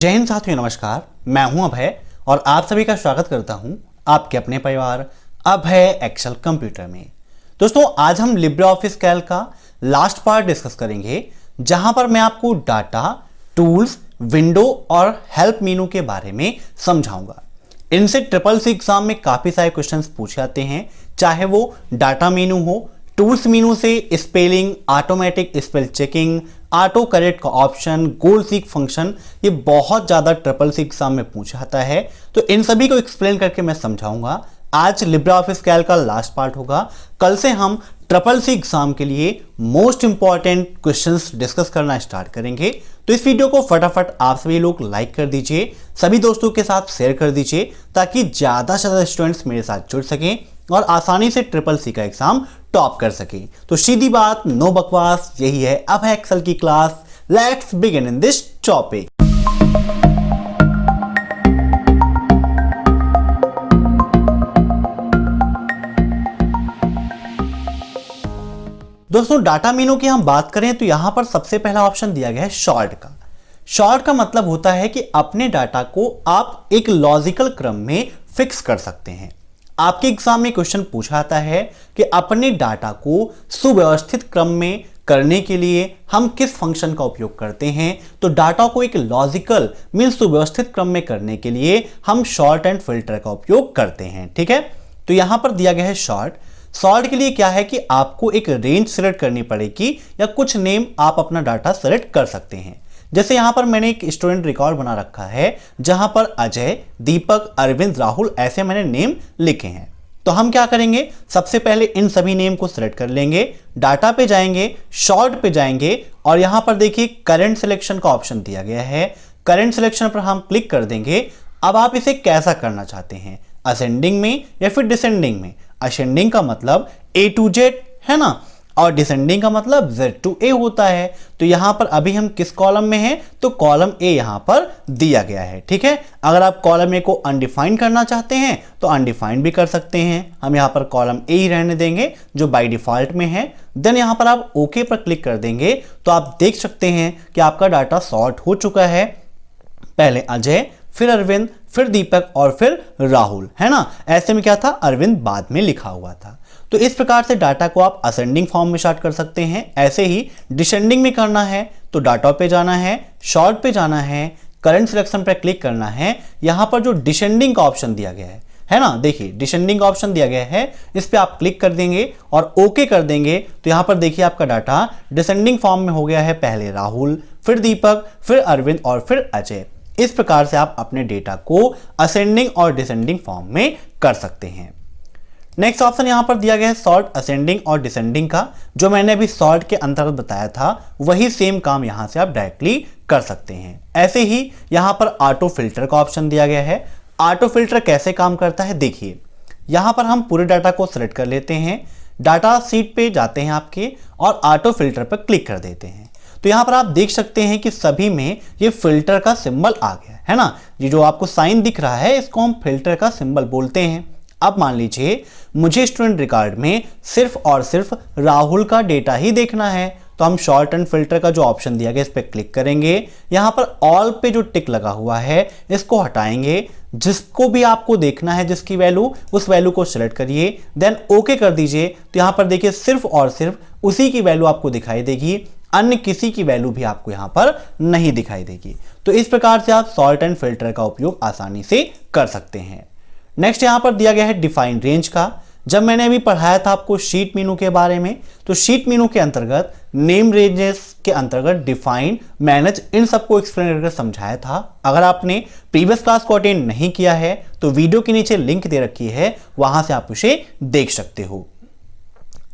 जय हिंद साथियों, नमस्कार। मैं हूं अभय और आप सभी का स्वागत करता हूं आपके अपने परिवार अभय एक्सेल कंप्यूटर में। दोस्तों, आज हम लिब्रे ऑफिस कैल्क का लास्ट पार्ट डिस्कस करेंगे, जहां पर मैं आपको डाटा, टूल्स, विंडो और हेल्प मेनू के बारे में समझाऊंगा। इनसे ट्रिपल सी एग्जाम में काफी सारे क्वेश्चंस पूछे जाते हैं, चाहे वो डाटा मेनू हो, टूल्स मेनू से spelling, automatic spell checking, auto correct का ऑप्शन, गोल सीक फंक्शन, ये बहुत ज्यादा ट्रिपल सी एग्जाम में पूछा जाता है। तो इन सभी को एक्सप्लेन करके मैं समझाऊंगा। आज लिब्रे ऑफिस कैल्क का लास्ट पार्ट होगा। कल से हम ट्रिपल सी एग्जाम के लिए मोस्ट इंपॉर्टेंट क्वेश्चंस डिस्कस करना स्टार्ट करेंगे। तो इस वीडियो को फटाफट आप सभी लोग लाइक कर दीजिए, सभी दोस्तों के साथ शेयर कर दीजिए, ताकि ज्यादा से ज्यादा स्टूडेंट्स मेरे साथ जुड़ सकें और आसानी से ट्रिपल सी का एग्जाम टॉप कर सके। तो सीधी बात, नो बकवास, यही है अब है एक्सेल की class. Let's begin in this topic. दोस्तों, डाटा मेनू की हम बात करें तो यहां पर सबसे पहला ऑप्शन दिया गया है शॉर्ट का। शॉर्ट का मतलब होता है कि अपने डाटा को आप एक लॉजिकल क्रम में फिक्स कर सकते हैं। आपके एग्जाम में क्वेश्चन पूछा जाता है कि अपने डाटा को सुव्यवस्थित क्रम में करने के लिए हम किस फंक्शन का उपयोग करते हैं। तो डाटा को एक लॉजिकल मीन सुव्यवस्थित क्रम में करने के लिए हम शॉर्ट एंड फिल्टर का उपयोग करते हैं। ठीक है, तो यहां पर दिया गया है शॉर्ट। शॉर्ट के लिए क्या है कि आपको एक रेंज सिलेक्ट करनी पड़ेगी या कुछ नेम आप अपना डाटा सिलेक्ट कर सकते हैं। जैसे यहां पर मैंने एक स्टूडेंट रिकॉर्ड बना रखा है, जहां पर अजय, दीपक, अरविंद, राहुल ऐसे मैंने नेम लिखे हैं। तो हम क्या करेंगे, सबसे पहले इन सभी नेम को सिलेक्ट कर लेंगे, डाटा पे जाएंगे, शॉर्ट पे जाएंगे और यहां पर देखिए करंट सिलेक्शन का ऑप्शन दिया गया है। करंट सिलेक्शन पर हम क्लिक कर देंगे। अब आप इसे कैसा करना चाहते हैं, असेंडिंग में या फिर डिसेंडिंग में। असेंडिंग का मतलब A to Z है ना, और डिसेंडिंग का मतलब Z to A होता है। तो यहां पर अभी हम किस कॉलम में हैं, तो कॉलम A यहां पर दिया गया है। ठीक है, अगर आप कॉलम A को अनडिफाइंड करना चाहते हैं तो अनडिफाइंड भी कर सकते हैं। हम यहां पर कॉलम A ही रहने देंगे जो बाय डिफॉल्ट में है। देन यहां पर आप ओके पर क्लिक कर देंगे तो आप देख सकते हैं कि आपका डाटा सॉर्ट हो चुका है। पहले अजय, फिर अरविंद, फिर दीपक और फिर राहुल, है ना। ऐसे में क्या था, अरविंद बाद में लिखा हुआ था। तो इस प्रकार से डाटा को आप असेंडिंग फॉर्म में स्टार्ट कर सकते हैं। ऐसे ही डिसेंडिंग में करना है तो डाटा पे जाना है, शॉर्ट पे जाना है, करंट सिलेक्शन पे क्लिक करना है। यहां पर जो डिसेंडिंग का ऑप्शन दिया गया है ना, देखिए डिसेंडिंग का ऑप्शन दिया गया है, इस पे आप क्लिक कर देंगे और ओके कर देंगे। तो यहां पर देखिए आपका डाटा डिसेंडिंग फॉर्म में हो गया है। पहले राहुल, फिर दीपक, फिर अरविंद और फिर अजय। इस प्रकार से आप अपने डेटा को असेंडिंग और डिसेंडिंग फॉर्म में कर सकते हैं। नेक्स्ट ऑप्शन यहां पर दिया गया है सॉर्ट, असेंडिंग और डिसेंडिंग का। जो मैंने अभी सॉर्ट के अंतर्गत बताया था वही सेम काम यहां से आप डायरेक्टली कर सकते हैं। ऐसे ही यहां पर ऑटो फिल्टर का ऑप्शन दिया गया है। ऑटो फिल्टर कैसे काम करता है, देखिए यहां पर हम पूरे डाटा को सिलेक्ट कर लेते हैं, डाटा सीट पे जाते हैं आपके और ऑटो फिल्टर पर क्लिक कर देते हैं। तो यहां पर आप देख सकते हैं कि सभी में ये फिल्टर का सिंबल आ गया है ना। ये जो आपको साइन दिख रहा है इसको हम फिल्टर का सिंबल बोलते हैं। अब मान लीजिए मुझे स्टूडेंट रिकॉर्ड में सिर्फ और सिर्फ राहुल का डेटा ही देखना है, तो हम शॉर्ट एंड फिल्टर का जो ऑप्शन दिया गया इस पर क्लिक करेंगे। यहां पर ऑल पे जो टिक लगा हुआ है इसको हटाएंगे। जिसको भी आपको देखना है, जिसकी वैल्यू, उस वैल्यू को सिलेक्ट करिए, देन ओके कर दीजिए। तो यहां पर देखिए सिर्फ और सिर्फ उसी की वैल्यू आपको दिखाई देगी, अन्य किसी की वैल्यू भी आपको यहां पर नहीं दिखाई देगी। तो इस प्रकार से आप सॉर्ट एंड फिल्टर का उपयोग आसानी से कर सकते हैं। नेक्स्ट यहां पर दिया गया है डिफाइन रेंज का। जब मैंने अभी पढ़ाया था आपको शीट मेनू के बारे में, तो शीट मेनू के अंतर्गत नेम रेंजेस के अंतर्गत डिफाइन, मैनेज, इन सबको एक्सप्लेन करके समझाया था। अगर आपने प्रीवियस क्लास को अटेंड नहीं किया है तो वीडियो के नीचे लिंक दे रखी है, वहां से आप उसे देख सकते हो।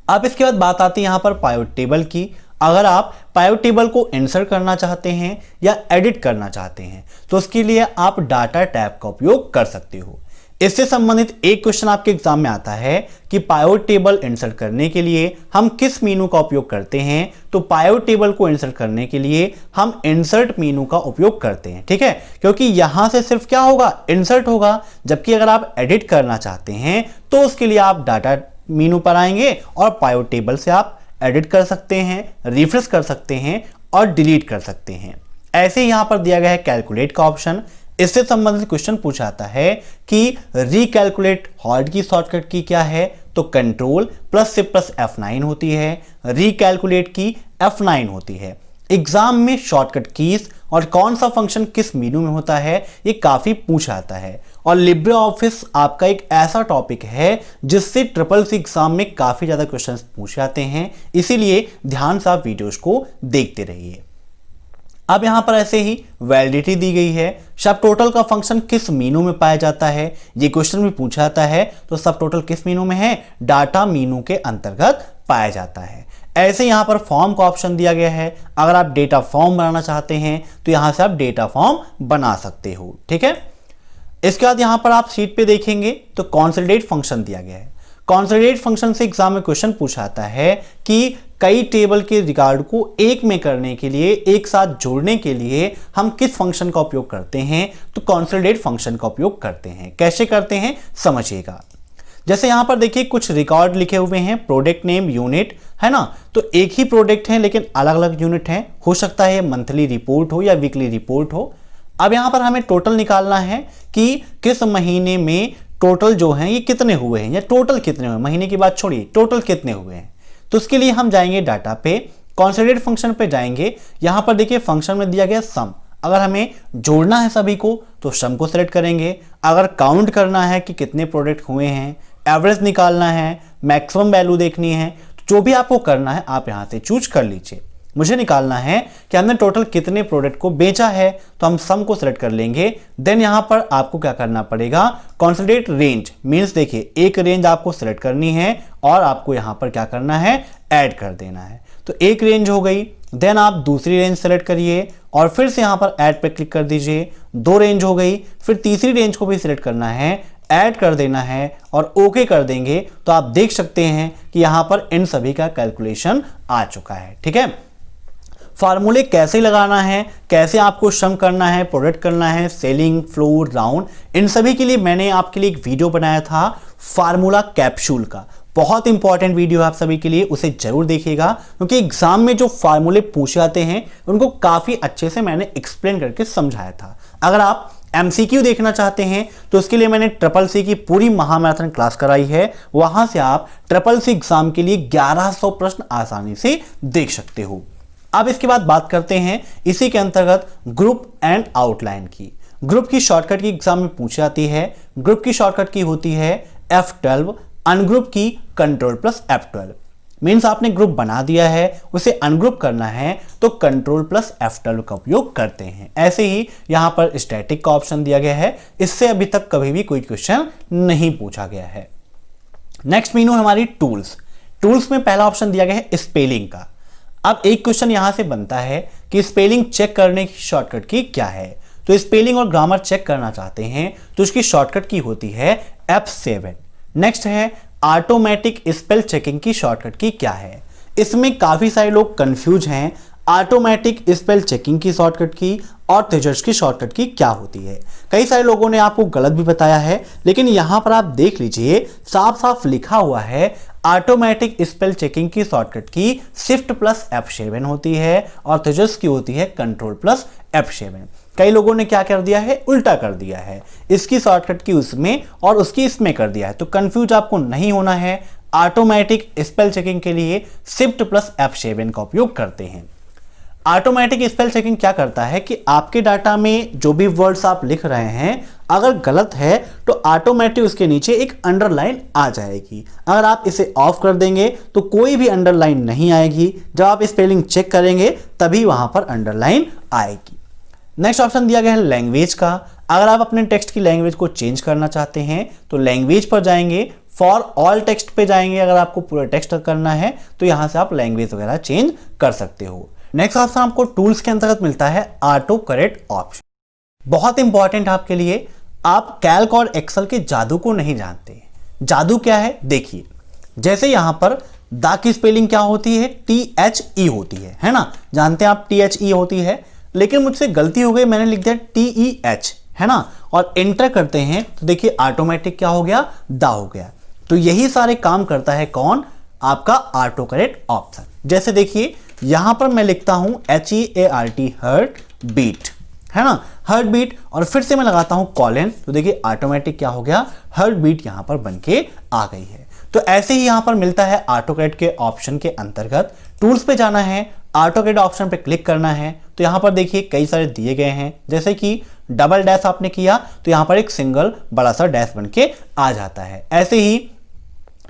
अब इसके बाद बात आती है यहां पर पाइवट टेबल की। अगर आप पाइवट टेबल को इंसर्ट करना चाहते हैं या एडिट करना चाहते हैं तो उसके लिए आप डाटा टैब का उपयोग कर सकते हो। इससे संबंधित एक क्वेश्चन आपके एग्जाम में आता है कि पाइवट टेबल इंसर्ट करने के लिए हम किस मेनू का उपयोग करते हैं। तो पाइवट टेबल को इंसर्ट करने के लिए हम इंसर्ट मेनू का उपयोग करते हैं। ठीक है, क्योंकि यहां से सिर्फ क्या होगा, इंसर्ट होगा। जबकि अगर आप एडिट करना चाहते हैं तो उसके लिए आप डाटा मेनू पर आएंगे और पाइवट टेबल से आप एडिट कर सकते हैं, रिफ्रेश कर सकते हैं और डिलीट कर सकते हैं। ऐसे ही यहां पर दिया गया है कैलकुलेट का ऑप्शन। इससे संबंधित क्वेश्चन पूछा जाता है कि रिकैलकुलेट हॉल्ट की शॉर्टकट की क्या है, तो control plus shift plus F9 होती है, रिकैलकुलेट की F9 होती है। एग्जाम में शॉर्टकट कीज और कौन सा फंक्शन किस मेनू में होता है ये काफी पूछा जाता है। और लिब्रे ऑफिस आपका एक ऐसा टॉपिक है जिससे CCC एग्जाम में काफी ज्यादा क्वेश्चंस पूछे जाते हैं, इसीलिए ध्यान से आप वीडियोस को देखते रहिए। अब यहां पर ऐसे ही वैलिडिटी दी गई है, सब टोटल का फंक्शन किस मीनू में पाया जाता है, ये क्वेश्चन भी पूछा जाता है। तो सब टोटल किस मीनू में है, डाटा मीनू के अंतर्गत पाया जाता है। ऐसे यहां पर फॉर्म का ऑप्शन दिया गया है, अगर आप डेटा फॉर्म बनाना चाहते हैं तो यहां से आप डेटा फॉर्म बना सकते हो, ठीक है। इसके बाद यहां पर आप शीट पे देखेंगे तो कंसोलिडेट फंक्शन दिया गया है। कंसोलिडेट फंक्शन से एग्जाम में क्वेश्चन पूछा जाता है कि कई टेबल के रिकॉर्ड को एक में करने के लिए, एक साथ जोड़ने के लिए हम किस फंक्शन का उपयोग करते हैं, तो कंसोलिडेट फंक्शन का उपयोग करते हैं। कैसे करते हैं समझिएगा। जैसे यहां पर देखिए कुछ रिकॉर्ड लिखे हुए हैं, प्रोडक्ट नेम यूनिट है ना, तो एक ही प्रोडक्ट है लेकिन अलग अलग यूनिट हैं। हो सकता है मंथली रिपोर्ट हो या वीकली रिपोर्ट हो। अब यहां पर हमें टोटल निकालना है कि किस महीने में टोटल जो है ये कितने हुए हैं, या टोटल कितने हुए, महीने की बात छोड़िए, टोटल कितने हुए हैं। तो उसके लिए हम जाएंगे डाटा पे, कंसोलिडेट फंक्शन पे जाएंगे। यहां पर देखिए फंक्शन में दिया गया सम, अगर हमें जोड़ना है सभी को तो सम को सिलेक्ट करेंगे। अगर काउंट करना है कि कितने प्रोडक्ट हुए हैं, एवरेज निकालना है, मैक्सिमम वैल्यू देखनी है, तो जो भी आपको करना है आप यहां से चूज कर लीजिए। मुझे निकालना है कि हमने टोटल कितने प्रोडक्ट को बेचा है, तो हम सम को सिलेक्ट कर लेंगे। देन यहां पर आपको क्या करना पड़ेगा, कंसोलिडेट रेंज मींस देखिए एक रेंज आपको सिलेक्ट करनी है और आपको यहां पर क्या करना है, ऐड कर देना है। तो एक रेंज हो गई, देन आप दूसरी रेंज सेलेक्ट करिए और फिर से यहां पर ऐड पे क्लिक कर दीजिए। दो रेंज हो गई, फिर तीसरी रेंज को भी सिलेक्ट करना है, ऐड कर देना है और ओके कर देंगे। तो आप देख सकते हैं कि यहां पर इन सभी का कैलकुलेशन आ चुका है, ठीक है। फार्मूले कैसे लगाना है, कैसे आपको सम करना है, प्रोडक्ट करना है, सेलिंग, फ्लोर, राउंड, इन सभी के लिए मैंने आपके लिए एक वीडियो बनाया था फार्मूला कैप्सूल का। बहुत इंपॉर्टेंट वीडियो है आप सभी के लिए, उसे जरूर देखिएगा क्योंकि एग्जाम में जो फार्मूले पूछे जाते हैं उनको काफी अच्छे से मैंने एक्सप्लेन करके समझाया था। अगर आप MCQ देखना चाहते हैं तो उसके लिए मैंने CCC की पूरी महामैराथन क्लास कराई है, वहां से आप CCC एग्जाम के लिए 1100 प्रश्न आसानी से देख सकते हो। अब इसके बाद बात करते हैं इसी के अंतर्गत ग्रुप एंड आउटलाइन की। ग्रुप की शॉर्टकट की एग्जाम में पूछी जाती है। ग्रुप की शॉर्टकट की होती है F12, अनग्रुप की कंट्रोल प्लस F12। मीन्स आपने ग्रुप बना दिया है, उसे अनग्रुप करना है तो कंट्रोल प्लस F12 का उपयोग करते हैं। ऐसे ही यहां पर स्टैटिक का ऑप्शन दिया गया है, इससे अभी तक कभी भी कोई क्वेश्चन नहीं पूछा गया है। नेक्स्ट मेनू हमारी टूल्स। टूल्स में पहला ऑप्शन दिया गया है स्पेलिंग का। अब एक क्वेश्चन यहां से बनता है कि स्पेलिंग चेक करने की शॉर्टकट की क्या है, तो स्पेलिंग और ग्रामर चेक करना चाहते हैं तो उसकी शॉर्टकट की होती है F7। नेक्स्ट है ऑटोमेटिक स्पेल चेकिंग की शॉर्टकट की क्या है। इसमें काफी सारे लोग कंफ्यूज हैं, ऑटोमेटिक स्पेल चेकिंग की शॉर्टकट की और तेजस की शॉर्टकट की क्या होती है। कई सारे लोगों ने आपको गलत भी बताया है, लेकिन यहां पर आप देख लीजिए साफ साफ लिखा हुआ है ऑटोमेटिक स्पेल चेकिंग की शॉर्टकट की शिफ्ट प्लस F7 होती है और तेजस की होती है कंट्रोल प्लस F7। कई लोगों ने क्या कर दिया है, उल्टा कर दिया है, इसकी शॉर्टकट की उसमें और उसकी इसमें कर दिया है। तो कंफ्यूज आपको नहीं होना है, ऑटोमेटिक स्पेल चेकिंग के लिए शिफ्ट प्लस F7 का उपयोग करते हैं। ऑटोमेटिक स्पेल चेकिंग क्या करता है कि आपके डाटा में जो भी वर्ड्स आप लिख रहे हैं अगर गलत है तो ऑटोमेटिक उसके नीचे एक अंडरलाइन आ जाएगी। अगर आप इसे ऑफ कर देंगे तो कोई भी अंडरलाइन नहीं आएगी, जब आप स्पेलिंग चेक करेंगे तभी वहां पर अंडरलाइन आएगी। नेक्स्ट ऑप्शन दिया गया है लैंग्वेज का। अगर आप अपने टेक्स्ट की लैंग्वेज को चेंज करना चाहते हैं तो लैंग्वेज पर जाएंगे, फॉर ऑल टेक्स्ट पे जाएंगे। अगर आपको पूरा टेक्स्ट करना है तो यहां से आप लैंग्वेज वगैरह चेंज कर सकते हो। नेक्स्ट ऑप्शन आपको टूल्स के अंतर्गत मिलता है ऑटो करेक्ट ऑप्शन। बहुत इंपॉर्टेंट आपके लिए, आप कैल्क और एक्सेल के जादू को नहीं जानते। जादू क्या है देखिए, जैसे यहां पर दा की स्पेलिंग क्या होती है, THE होती है ना, जानते हैं आप THE होती है, लेकिन मुझसे गलती हो गई, मैंने लिख दिया TEH है ना, और एंटर करते हैं तो देखिए ऑटोमेटिक क्या हो गया, दा हो गया। तो यही सारे काम करता है कौन, आपका ऑटो करेक्ट ऑप्शन। जैसे देखिए यहां पर मैं लिखता हूं HEART हर्ट, बीट, है ना, हार्ट बीट, और फिर से मैं लगाता हूं कॉलन, तो देखिए ऑटोमेटिक क्या हो गया, हार्ट बीट यहां पर बन के आ गई है। तो ऐसे ही यहां पर मिलता है ऑटोकैड के ऑप्शन के अंतर्गत। टूल्स पे जाना है, ऑटोकैड ऑप्शन पे क्लिक करना है, तो यहां पर देखिए कई सारे दिए गए हैं, जैसे कि डबल डैश आपने किया तो यहां पर एक सिंगल बड़ा सा डैश बन के आ जाता है। ऐसे ही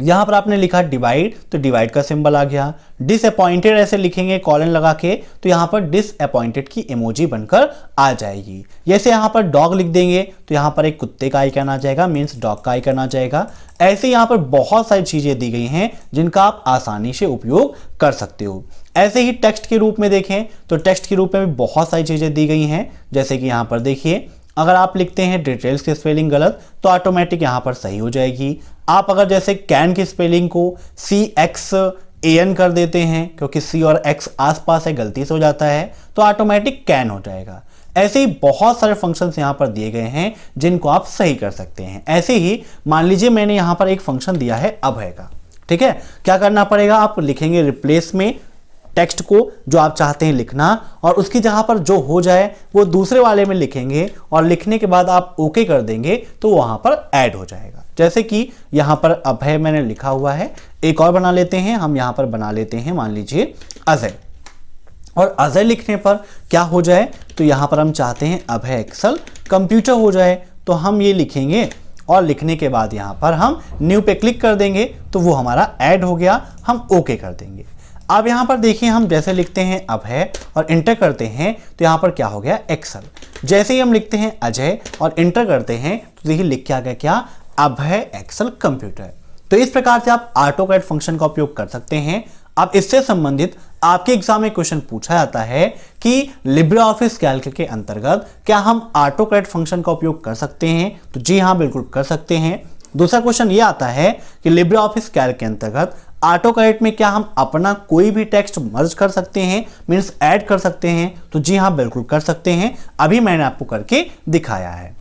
यहां पर आपने लिखा डिवाइड, तो डिवाइड का सिंबल आ गया। डिसअपॉइंटेड ऐसे लिखेंगे कॉलन लगा के, तो यहां पर डिसअपॉइंटेड की इमोजी बनकर आ जाएगी। जैसे यहां पर डॉग लिख देंगे तो यहां पर एक कुत्ते का आइकन आ जाएगा, मीन्स डॉग का आइकन आ जाएगा। ऐसे यहां पर बहुत सारी चीजें दी गई हैं जिनका आप आसानी से उपयोग कर सकते हो। ऐसे ही टेक्स्ट के रूप में देखें तो टेक्स्ट के रूप में भी बहुत सारी चीजें दी गई हैं, जैसे कि यहां पर देखिए अगर आप लिखते हैं डिटेल्स की स्पेलिंग गलत तो ऑटोमेटिक यहां पर सही हो जाएगी। आप अगर जैसे कैन की स्पेलिंग को CXAN कर देते हैं, क्योंकि C और X आसपास है, गलती से हो जाता है, तो ऑटोमेटिक कैन हो जाएगा। ऐसे ही बहुत सारे फंक्शंस यहाँ पर दिए गए हैं जिनको आप सही कर सकते हैं। ऐसे ही मान लीजिए मैंने यहाँ पर एक फंक्शन दिया है अभय का, ठीक है, क्या करना पड़ेगा, आप लिखेंगे रिप्लेस में टेक्स्ट को जो आप चाहते हैं लिखना, और उसकी जगह पर जो हो जाए वो दूसरे वाले में लिखेंगे, और लिखने के बाद आप ओके कर देंगे तो वहां पर ऐड हो जाएगा। जैसे कि यहां पर अभय मैंने लिखा हुआ है, एक और बना लेते हैं, हम यहां पर बना लेते हैं मान लीजिए अजय, और अजय लिखने पर क्या हो जाए, तो यहां पर हम चाहते हैं अभय एक्सेल कंप्यूटर हो जाए, तो हम ये लिखेंगे और लिखने के बाद यहां पर हम न्यू पे क्लिक कर देंगे तो वो हमारा ऐड हो गया, हम ओके कर देंगे। अब यहां पर देखिए हम जैसे लिखते हैं अभय और इंटर करते हैं तो यहां पर क्या हो गया, एक्सेल। जैसे ही हम लिखते हैं अजय और इंटर करते हैं तो देखिए लिख के आ गया क्या, अभय एक्सेल कंप्यूटर। तो इस प्रकार से आप ऑटोकैड फंक्शन का उपयोग कर सकते हैं। अब इससे संबंधित आपके एग्जाम में क्वेश्चन पूछा जाता है कि लिब्रे ऑफिस कैल्क के अंतर्गत क्या हम ऑटोकैड फंक्शन का उपयोग कर सकते हैं, तो जी हाँ बिल्कुल कर सकते हैं। दूसरा क्वेश्चन ये आता है कि लिब्रे ऑफिस कैल्क के अंतर्गत ऑटोकैड में क्या हम अपना कोई भी टेक्स्ट मर्ज कर सकते हैं, मीन्स ऐड कर सकते हैं, तो जी हाँ बिल्कुल कर सकते हैं, अभी मैंने आपको करके दिखाया है।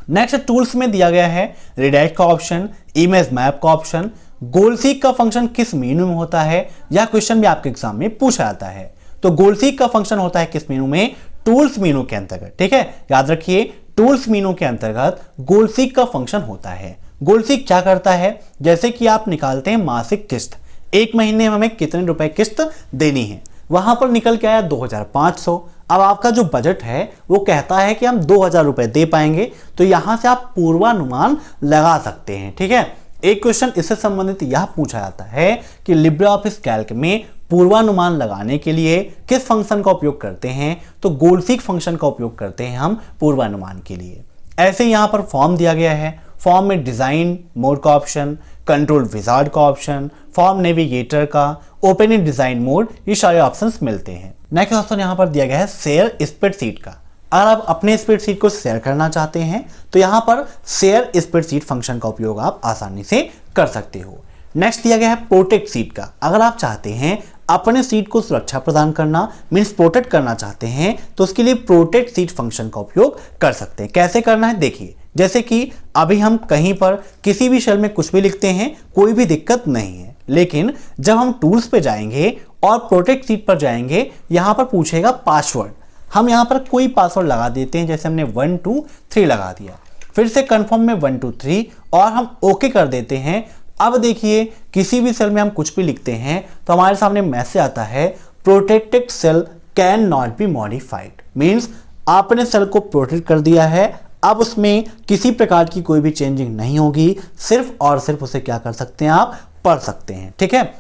नेक्स्ट टूल्स में दिया गया है रिडायरेक्ट का ऑप्शन, इमेज मैप का ऑप्शन, गोल सीक का फंक्शन किस मेनू में होता है, यह क्वेश्चन भी आपके एग्जाम में पूछा जाता है। तो गोल सीक का फंक्शन होता है किस मेनू में, टूल्स मेनू के अंतर्गत, ठीक है, याद रखिए टूल्स मेनू के अंतर्गत गोल सीक का फंक्शन होता है। गोल सीक क्या करता है, जैसे कि आप निकालते हैं मासिक किस्त, एक महीने में हमें कितने रुपए किस्त देनी है, वहां पर निकल के आया 2500। अब आपका जो बजट है वो कहता है कि हम 2000 रुपए दे पाएंगे, तो यहां से आप पूर्वानुमान लगा सकते हैं, ठीक है। एक क्वेश्चन इससे संबंधित यह पूछा जाता है कि लिब्रे ऑफिस कैल्क में पूर्वानुमान लगाने के लिए किस फंक्शन का उपयोग करते हैं, तो गोल सीक फंक्शन का उपयोग करते हैं हम पूर्वानुमान के लिए। ऐसे यहां पर फॉर्म दिया गया है, फॉर्म में डिजाइन मोड का ऑप्शन, कंट्रोल विजार्ड का ऑप्शन, फॉर्म नेविगेटर का, ओपन इन डिजाइन मोड, ये सारे ऑप्शंस मिलते हैं। नेक्स्ट ऑप्शन यहां पर दिया गया है शेयर स्प्रेडशीट का। अगर आप अपने स्प्रेडशीट को शेयर करना चाहते हैं तो यहां पर शेयर स्प्रेडशीट फंक्शन का उपयोग आप आसानी से कर सकते हो। नेक्स्ट दिया गया है प्रोटेक्ट सीट का। अगर आप चाहते हैं अपने सीट को सुरक्षा प्रदान करना, मीन्स प्रोटेक्ट करना चाहते हैं, तो उसके लिए प्रोटेक्ट सीट फंक्शन का उपयोग कर सकते हैं। कैसे करना है देखिए, जैसे कि अभी हम कहीं पर किसी भी सेल में कुछ भी लिखते हैं, कोई भी दिक्कत नहीं है, लेकिन जब हम टूल्स पे जाएंगे और प्रोटेक्ट सीट पर जाएंगे, यहां पर पूछेगा पासवर्ड, हम यहां पर कोई पासवर्ड लगा देते हैं, जैसे हमने 1 2 3 लगा दिया, फिर से कंफर्म में 1 2 3 और हम ओके कर देते हैं। अब देखिए किसी भी सेल में हम कुछ भी लिखते हैं तो हमारे सामने मैसेज आता है protected cell can not be modified, means आपने सेल को प्रोटेक्ट कर दिया है, अब उसमें किसी प्रकार की कोई भी चेंजिंग नहीं होगी, सिर्फ और सिर्फ उसे क्या कर सकते हैं, आप पढ़ सकते हैं, ठीक है।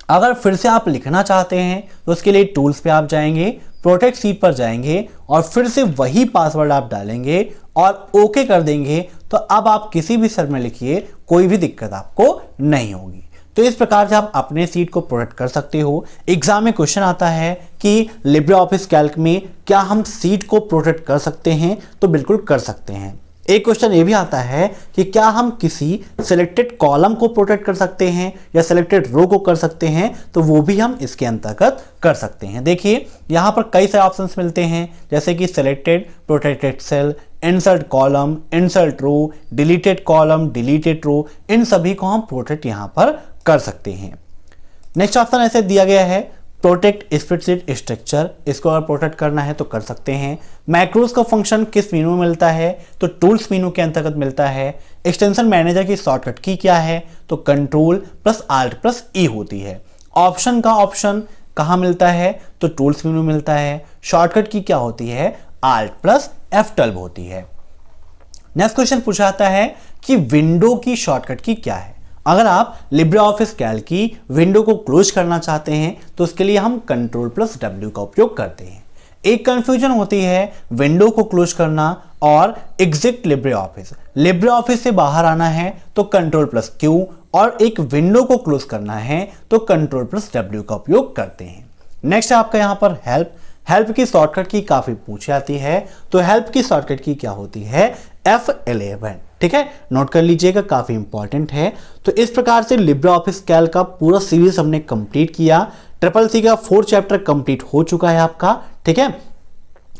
अगर फिर से आप लिखना चाहते हैं तो उसके लिए टूल्स पे आप जाएंगे, प्रोटेक्ट सीट पर जाएंगे और फिर से वही पासवर्ड आप डालेंगे और ओके कर देंगे, तो अब आप किसी भी सेल में लिखिए, कोई भी दिक्कत आपको नहीं होगी। तो इस प्रकार से आप अपने सीट को प्रोटेक्ट कर सकते हो। एग्जाम में क्वेश्चन आता है कि लिब्रे ऑफिस कैल्क में क्या हम सीट को प्रोटेक्ट कर सकते हैं, तो बिल्कुल कर सकते हैं। एक क्वेश्चन ये भी आता है कि क्या हम किसी सिलेक्टेड कॉलम को प्रोटेक्ट कर सकते हैं या सिलेक्टेड रो को कर सकते हैं, तो वो भी हम इसके अंतर्गत कर सकते हैं। देखिए यहाँ पर कई सारे ऑप्शंस मिलते हैं, जैसे कि selected protected cell, insert column, insert row, deleted column, deleted row, इन सभी को हम प्रोटेक्ट यहाँ पर कर सकते हैं। नेक्स्ट ऑप्शन ऐसे दिया गया है प्रोटेक्ट स्प्रेडशीट स्ट्रक्चर, इसको अगर प्रोटेक्ट करना है तो कर सकते हैं। मैक्रोज का फंक्शन किस मेनू में मिलता है, तो टूल्स मेनू के अंतर्गत मिलता है। एक्सटेंशन मैनेजर की शॉर्टकट की क्या है, तो कंट्रोल प्लस आल्ट प्लस ई होती है। ऑप्शन का ऑप्शन कहाँ मिलता है, तो टूल्स मेनू मिलता है। शॉर्टकट की क्या होती है, आल्ट प्लस F12 होती है। नेक्स्ट क्वेश्चन पूछा जाता है कि विंडो की शॉर्टकट की क्या है। अगर आप लिब्रे ऑफिस कैल्क की विंडो को क्लोज करना चाहते हैं तो उसके लिए हम कंट्रोल प्लस W का उपयोग करते हैं। एक कंफ्यूजन होती है विंडो को क्लोज करना और exit Libre office. Libre office से बाहर आना है तो कंट्रोल प्लस Q, और एक विंडो को क्लोज करना है तो कंट्रोल प्लस W का उपयोग करते हैं। नेक्स्ट है आपका यहाँ पर हेल्प की शॉर्टकट की काफी पूछी जाती है, तो हेल्प की शॉर्टकट की क्या होती है, F11। ठीक है, नोट कर लीजिएगा, काफी इंपॉर्टेंट है। तो इस प्रकार से लिब्रे ऑफिस कैल्क का पूरा सीरीज हमने कंप्लीट किया। CCC का 4 चैप्टर कंप्लीट हो चुका है आपका। ठीक है,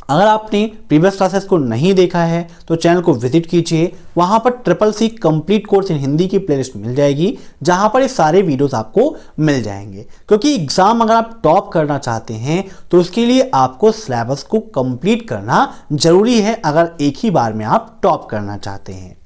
अगर आपने प्रीवियस क्लासेस को नहीं देखा है तो चैनल को विजिट कीजिए, वहां पर CCC complete course in Hindi की प्लेलिस्ट मिल जाएगी, जहां पर ये सारे वीडियोस आपको मिल जाएंगे। क्योंकि एग्जाम अगर आप टॉप करना चाहते हैं तो उसके लिए आपको सिलेबस को कंप्लीट करना जरूरी है, अगर एक ही बार में आप टॉप करना चाहते हैं।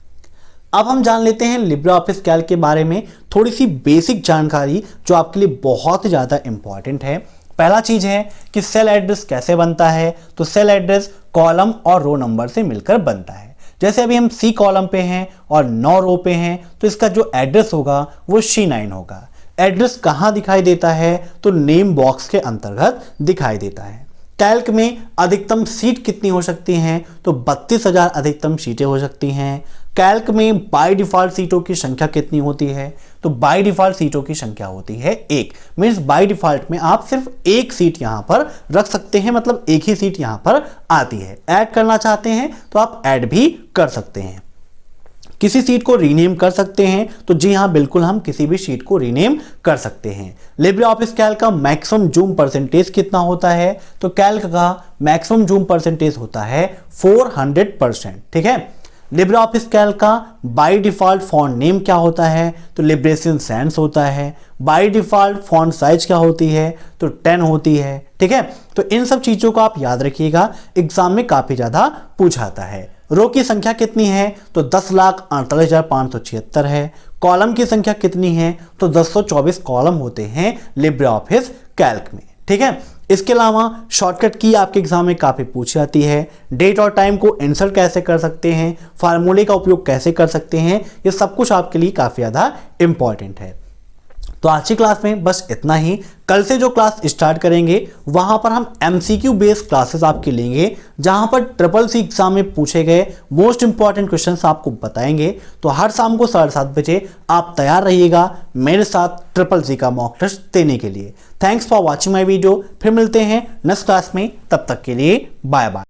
अब हम जान लेते हैं लिब्रे ऑफिस कैल्क के बारे में थोड़ी सी बेसिक जानकारी जो आपके लिए बहुत ही ज़्यादा इंपॉर्टेंट है। पहला चीज है कि सेल एड्रेस कैसे बनता है, तो सेल एड्रेस कॉलम और रो नंबर से मिलकर बनता है। जैसे अभी हम C कॉलम पे हैं और 9 रो पे हैं, तो इसका जो एड्रेस होगा वो C9 होगा। एड्रेस कहाँ दिखाई देता है, तो नेम बॉक्स के अंतर्गत दिखाई देता है। कैल्क में अधिकतम सीट कितनी हो सकती हैं, तो 32,000 अधिकतम सीटें हो सकती हैं। कैल्क में बाय डिफॉल्ट सीटों की संख्या कितनी होती है, तो बाय डिफॉल्ट सीटों की संख्या होती है 1। मीन्स बाय डिफॉल्ट में आप सिर्फ एक सीट यहां पर रख सकते हैं, मतलब एक ही सीट यहां पर आती है। ऐड करना चाहते हैं तो आप ऐड भी कर सकते हैं। किसी सीट को रीनेम कर सकते हैं, तो जी हाँ, बिल्कुल हम किसी भी सीट को रीनेम कर सकते हैं। लिब्रे ऑफिस कैल्क का मैक्सिमम जूम परसेंटेज कितना होता है, तो कैल्क का मैक्सिमम जूम परसेंटेज होता है 400%। ठीक है, लिब्रे ऑफिस कैल्क का बाय डिफॉल्ट फॉन्ट नेम क्या होता है, तो लिब्रेशन सैंस होता है। बाय डिफॉल्ट फॉन्ट साइज क्या होती है, तो 10 होती है। ठीक है, तो इन सब चीजों को आप याद रखिएगा, एग्जाम में काफी ज्यादा पूछाता है। रो की संख्या कितनी है, तो 10,48,576 है। कॉलम की संख्या कितनी है, तो 224 कॉलम होते हैं लिब्रे ऑफिस कैल्क में। ठीक है, इसके अलावा शॉर्टकट की आपके एग्जाम में काफी पूछी जाती है। डेट और टाइम को इंसर्ट कैसे कर सकते हैं, फार्मूले का उपयोग कैसे कर सकते हैं, ये सब कुछ आपके लिए काफी ज्यादा इंपॉर्टेंट है। तो आज की क्लास में बस इतना ही। कल से जो क्लास स्टार्ट करेंगे वहां पर हम MCQ बेस्ड क्लासेस आपके लेंगे, जहां पर CCC एग्जाम में पूछे गए मोस्ट इंपॉर्टेंट क्वेश्चंस आपको बताएंगे। तो हर शाम को 7:30 बजे आप तैयार रहिएगा मेरे साथ CCC का मॉक टेस्ट देने के लिए। Thanks for watching my video. फिर मिलते हैं नेक्स्ट क्लास में, तब तक के लिए बाय बाय।